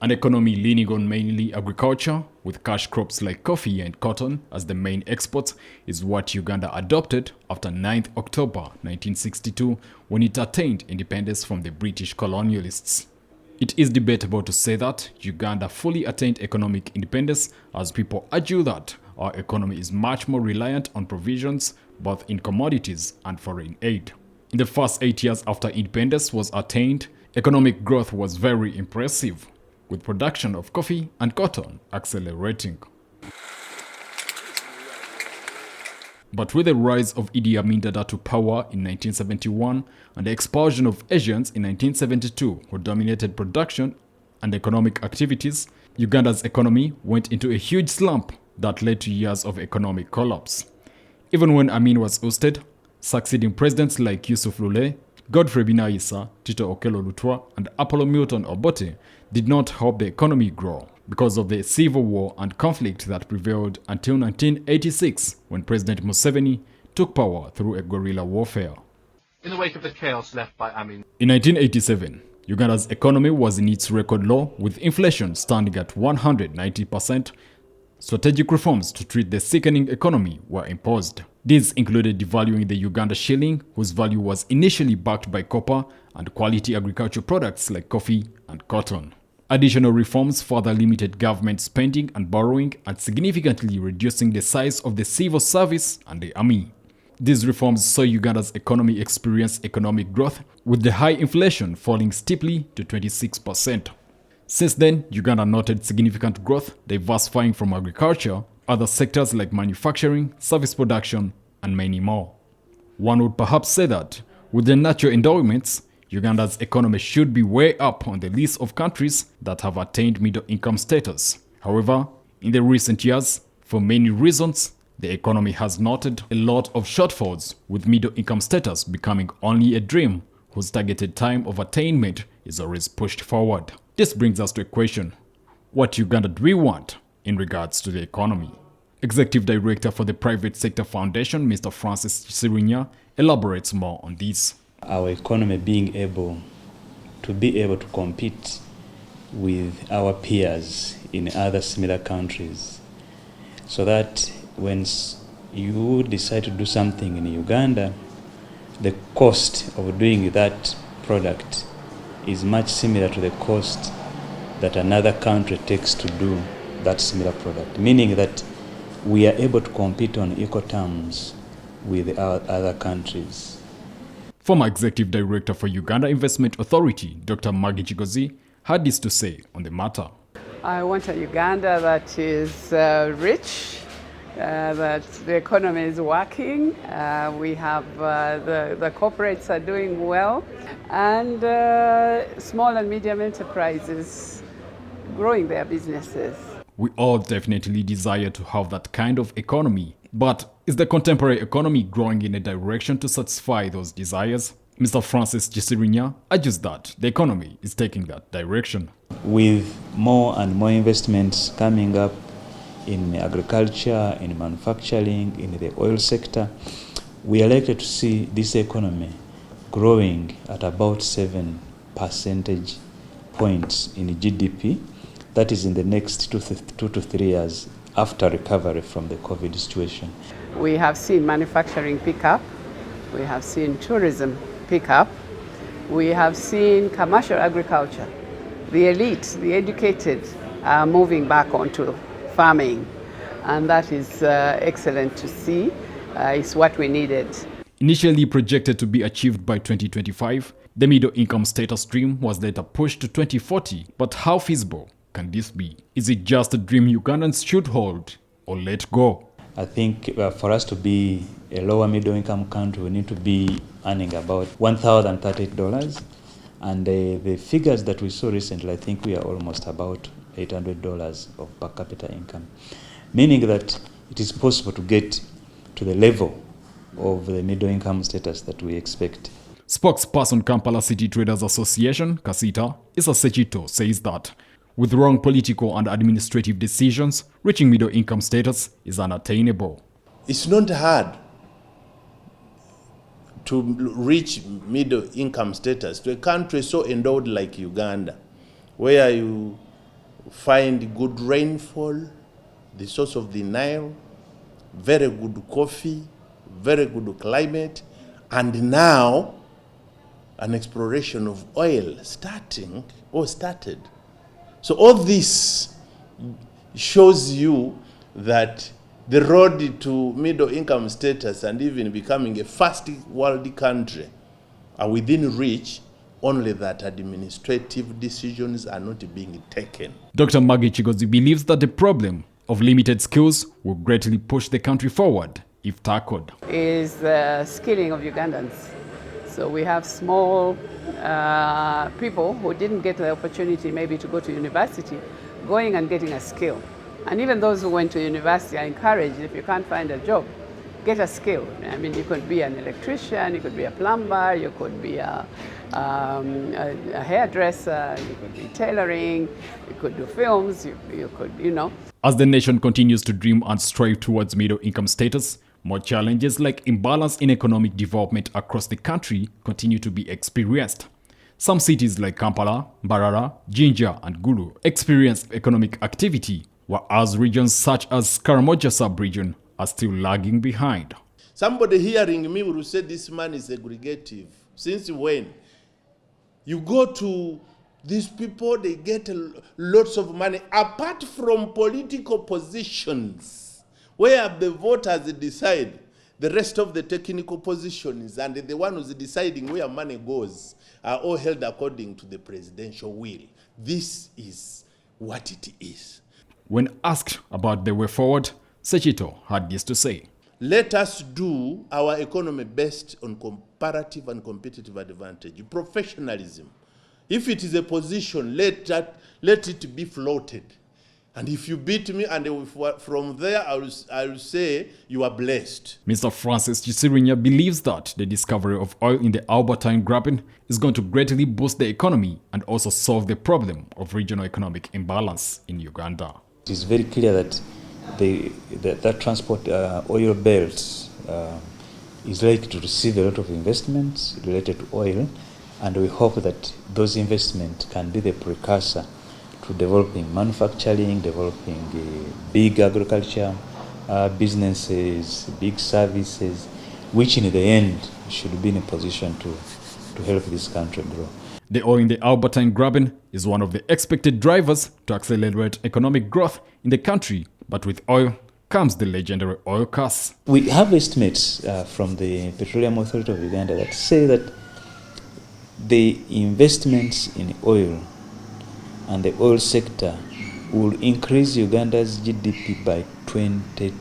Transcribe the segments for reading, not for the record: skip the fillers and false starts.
An economy leaning on mainly agriculture, with cash crops like coffee and cotton as the main exports, is what Uganda adopted after 9th October 1962 when it attained independence from the British colonialists. It is debatable to say that Uganda fully attained economic independence, as people argue that our economy is much more reliant on provisions both in commodities and foreign aid. In the first 8 years after independence was attained, economic growth was very impressive, with production of coffee and cotton accelerating. But with the rise of Idi Amin Dada to power in 1971 and the expulsion of Asians in 1972 who dominated production and economic activities, Uganda's economy went into a huge slump that led to years of economic collapse. Even when Amin was ousted, succeeding presidents like Yusuf Lule, Godfrey Binaisa, Tito Okello Lutwa, and Apollo Milton Obote did not help the economy grow because of the civil war and conflict that prevailed until 1986, when President Museveni took power through a guerrilla warfare. In the wake of the chaos left by Amin. In 1987, Uganda's economy was in its record low, with inflation standing at 190%. Strategic reforms to treat the sickening economy were imposed. These included devaluing the Uganda shilling, whose value was initially backed by copper and quality agricultural products like coffee and cotton. Additional reforms further limited government spending and borrowing and significantly reducing the size of the civil service and the army. These reforms saw Uganda's economy experience economic growth, with the high inflation falling steeply to 26%. Since then, Uganda noted significant growth, diversifying from agriculture, other sectors like manufacturing, service production, and many more. One would perhaps say that, with the natural endowments, Uganda's economy should be way up on the list of countries that have attained middle-income status. However, in the recent years, for many reasons, the economy has noted a lot of shortfalls, with middle-income status becoming only a dream whose targeted time of attainment is always pushed forward. This brings us to a question: what Uganda do we want in regards to the economy? Executive Director for the Private Sector Foundation, Mr. Francis Sirinya, elaborates more on this. Our economy being able to compete with our peers in other similar countries, so that when you decide to do something in Uganda, the cost of doing that product is much similar to the cost that another country takes to do that similar product, meaning that we are able to compete on equal terms with our other countries. Former Executive Director for Uganda Investment Authority, Dr. Maggie Chigozi, had this to say on the matter. I want a Uganda that is rich, that the economy is working, we have the corporates are doing well, and small and medium enterprises growing their businesses. We all definitely desire to have that kind of economy, but is the contemporary economy growing in a direction to satisfy those desires? Mr. Francis Gisirinya argues that the economy is taking that direction. With more and more investments coming up in agriculture, in manufacturing, in the oil sector, we are likely to see this economy growing at about 7 percentage points in GDP. That is in the next 2 to 3 years after recovery from the COVID situation. We have seen manufacturing pick up, we have seen tourism pick up, we have seen commercial agriculture. The elite, the educated, are moving back onto farming, and that is excellent to see. It's what we needed. Initially projected to be achieved by 2025, the middle-income status dream was later pushed to 2040. But how feasible can this be? Is it just a dream Ugandans should hold or let go? I think for us to be a lower middle-income country, we need to be earning about $1,038. And the figures that we saw recently, I think we are almost about $800 of per capita income, meaning that it is possible to get to the level of the middle-income status that we expect. Spokesperson Kampala City Traders Association, Kasita, Issa Sechito, says that with wrong political and administrative decisions, reaching middle-income status is unattainable. It's not hard to reach middle-income status to a country so endowed like Uganda, where you find good rainfall, the source of the Nile, very good coffee, very good climate, and now an exploration of oil started. So all this shows you that the road to middle income status and even becoming a first world country are within reach, only that administrative decisions are not being taken. Dr. Maggie Chigozi believes that the problem of limited skills will greatly push the country forward if tackled. Is the skilling of Ugandans. So we have small people who didn't get the opportunity maybe to go to university, going and getting a skill. And even those who went to university are encouraged, if you can't find a job, get a skill. I mean, you could be an electrician, you could be a plumber, you could be a hairdresser, you could be tailoring, you could do films, you could, you know. As the nation continues to dream and strive towards middle income status, more challenges like imbalance in economic development across the country continue to be experienced. Some cities like Kampala, Mbarara, Jinja, and Gulu experience economic activity, whereas regions such as Karamoja sub-region are still lagging behind. Somebody hearing me will say this man is segregative. Since when? You go to these people, they get lots of money, apart from political positions, where the voters decide. The rest of the technical positions and the one who's deciding where money goes are all held according to the presidential will. This is what it is. When asked about the way forward, Sechito had this to say. Let us do our economy based on comparative and competitive advantage, professionalism. If it is a position, let it be floated. And if you beat me, and from there I will say you are blessed. Mr. Francis Chisirinya believes that the discovery of oil in the Albertine Graben is going to greatly boost the economy and also solve the problem of regional economic imbalance in Uganda. It is very clear that that transport oil belt is likely to receive a lot of investments related to oil, and we hope that those investments can be the precursor to developing manufacturing, developing big agriculture businesses, big services, which in the end should be in a position to help this country grow. The oil in the Albertine Graben is one of the expected drivers to accelerate economic growth in the country, but with oil comes the legendary oil curse. We have estimates from the Petroleum Authority of Uganda that say that the investments in oil and the oil sector will increase Uganda's GDP by 22%.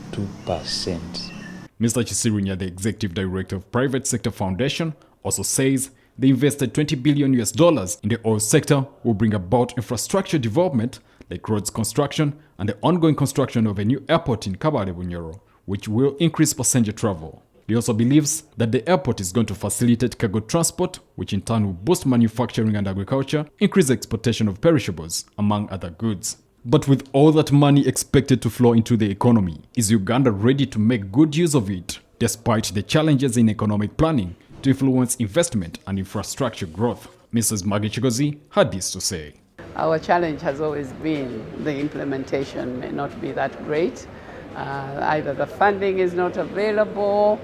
Mr. Chisirinya, the executive director of Private Sector Foundation, also says the invested $20 billion in the oil sector will bring about infrastructure development like roads construction and the ongoing construction of a new airport in Kabale Bunyoro, which will increase passenger travel. He also believes that the airport is going to facilitate cargo transport, which in turn will boost manufacturing and agriculture, increase exportation of perishables, among other goods. But with all that money expected to flow into the economy, is Uganda ready to make good use of it, despite the challenges in economic planning to influence investment and infrastructure growth? Mrs. Maggie Chigozi had this to say. Our challenge has always been the implementation may not be that great. Either the funding is not available,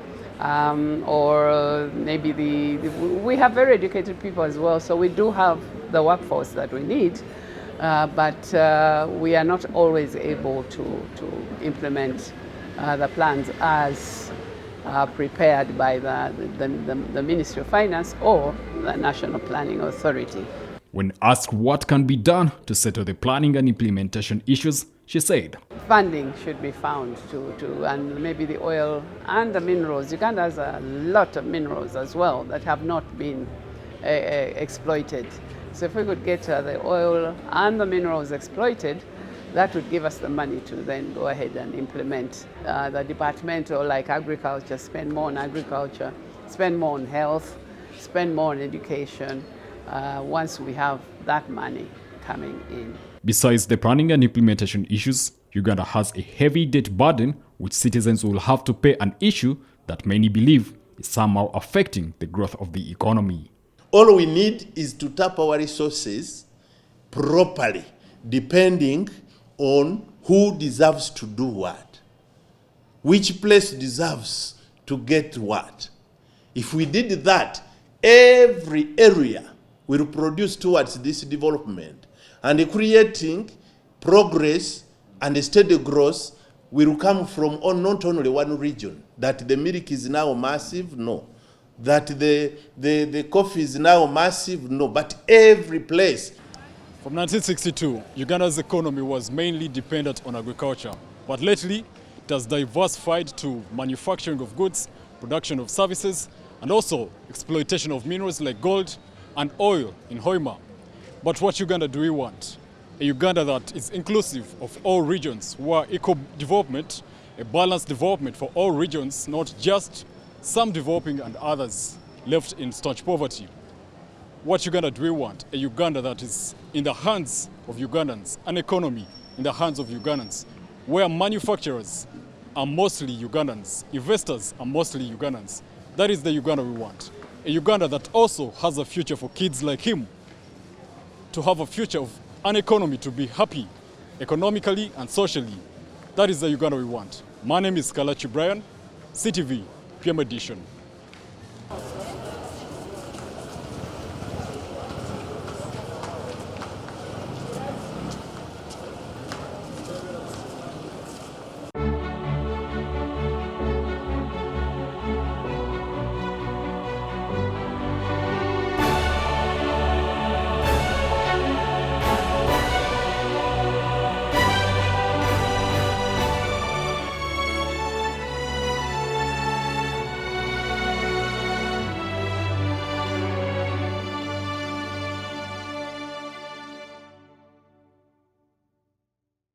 or maybe we have very educated people as well, so we do have the workforce that we need, but we are not always able to implement the plans as prepared by the Ministry of Finance or the National Planning Authority. When asked what can be done to settle the planning and implementation issues, she said, funding should be found and maybe the oil and the minerals. Uganda has a lot of minerals as well that have not been exploited. So if we could get the oil and the minerals exploited, that would give us the money to then go ahead and implement the departmental, like agriculture, spend more on agriculture, spend more on health, spend more on education, once we have that money coming in. Besides the planning and implementation issues, Uganda has a heavy debt burden which citizens will have to pay, an issue that many believe is somehow affecting the growth of the economy. All we need is to tap our resources properly. depending on who deserves to do what, which place deserves to get what. If we did that, every area will produce towards this development, and creating progress and steady growth will come from not only one region. That the milk is now massive, no. That the coffee is now massive, no. But every place. From 1962, Uganda's economy was mainly dependent on agriculture, but lately it has diversified to manufacturing of goods, production of services, and also exploitation of minerals like gold and oil in Hoima. But what Uganda do we want? A Uganda that is inclusive of all regions, where eco-development, a balanced development for all regions, not just some developing and others left in staunch poverty. What Uganda do we want? A Uganda that is in the hands of Ugandans, an economy in the hands of Ugandans, where manufacturers are mostly Ugandans, investors are mostly Ugandans. That is the Uganda we want. A Uganda that also has a future for kids like him, to have a future of an economy to be happy economically and socially. That is the Uganda we want. My name is Kalachi Brian, CTV, PM Edition.